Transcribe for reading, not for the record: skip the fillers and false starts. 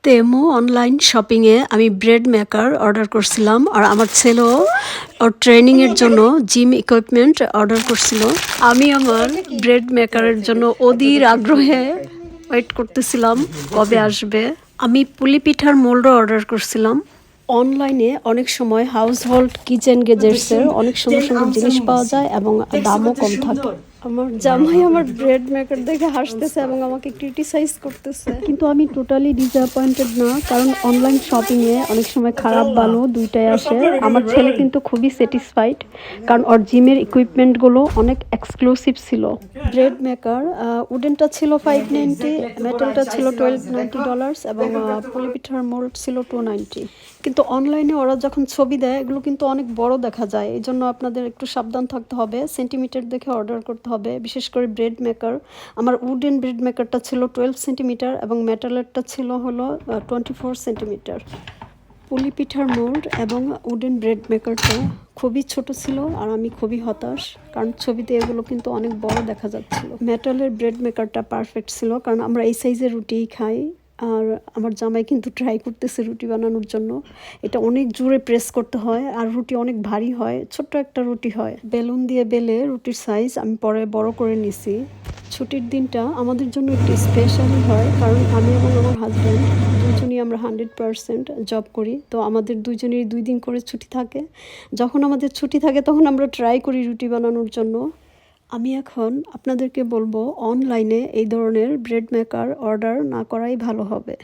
তেমো online শপিংয়ে আমি bread maker order করছিলাম আর আমার ছেলেও ওর ট্রেনিংয়ের জন্য জিম ইকুইপমেন্ট অর্ডার করছিল। আমি আমার ব্রেড মেকারের জন্য অধীর আগ্রহে ওয়েট করতেছিলাম কবে আসবে। আমি পুলি পিঠার মোল্ডও অর্ডার করছিলাম। অনলাইনে অনেক সময় হাউস হোল্ড কিচেন গেজেটসের অনেক সুন্দর সুন্দর জিনিস পাওয়া যায় এবং দামও কম থাকে। আমার জামাই আমার ব্রেড মেকার দেখে হাসতেছে এবং আমাকে ক্রিটিসাইজ করতেছে, কিন্তু আমি টোটালি ডিসঅ্যাপয়েন্টেড না, কারণ অনলাইন শপিংয়ে অনেক সময় খারাপ ভালো দুইটাই আসে। আমার ছেলে কিন্তু খুবই স্যাটিসফাইড, কারণ ওর জিমের ইকুইপমেন্টগুলো অনেক এক্সক্লুসিভ ছিল। ব্রেড মেকার উডেনটা ছিল $590, মেটালটা ছিল $1290 এবং পুলি পিঠার মোল্ড ছিল $290। কিন্তু অনলাইনে ওরা যখন ছবি দেয় এগুলো কিন্তু অনেক বড় দেখা যায়, এই জন্য আপনাদের একটু সাবধান থাকতে হবে, সেন্টিমিটার দেখে অর্ডার করতে হবে। বিশেষ করে ব্রেড মেকার, আমার উডেন ব্রেড মেকারটা ছিল 12 সেন্টিমিটার এবং মেটালেরটা ছিল হলো 24 সেন্টিমিটার। পুলি পিঠার মোল্ড এবং উডেন ব্রেড মেকারটা খুবই ছোট ছিল আর আমি খুবই হতাশ, কারণ ছবিতে এগুলো কিন্তু অনেক বড় দেখা যাচ্ছিল। মেটালের ব্রেড মেকারটা পারফেক্ট ছিল, কারণ আমরা এই সাইজের রুটিই খাই। আর আমার জামাই কিন্তু ট্রাই করতেছে রুটি বানানোর জন্য। এটা অনেক জোরে প্রেস করতে হয় আর রুটি অনেক ভারী হয়, ছোট্ট একটা রুটি হয়। বেলুন দিয়ে বেলে রুটির সাইজ আমি পরে বড় করে নিছি। ছুটির দিনটা আমাদের জন্য একটু স্পেশালই হয়, কারণ আমি এবং আমার হাজব্যান্ড দুজনই আমরা 100% জব করি, তো আমাদের দুজনেরই 2 দিন করে ছুটি থাকে। যখন আমাদের ছুটি থাকে তখন আমরা ট্রাই করি রুটি বানানোর জন্য। আমি এখন আপনাদেরকে বলবো অনলাইনে এই ধরনের ব্রেড মেকার অর্ডার না করাই ভালো হবে।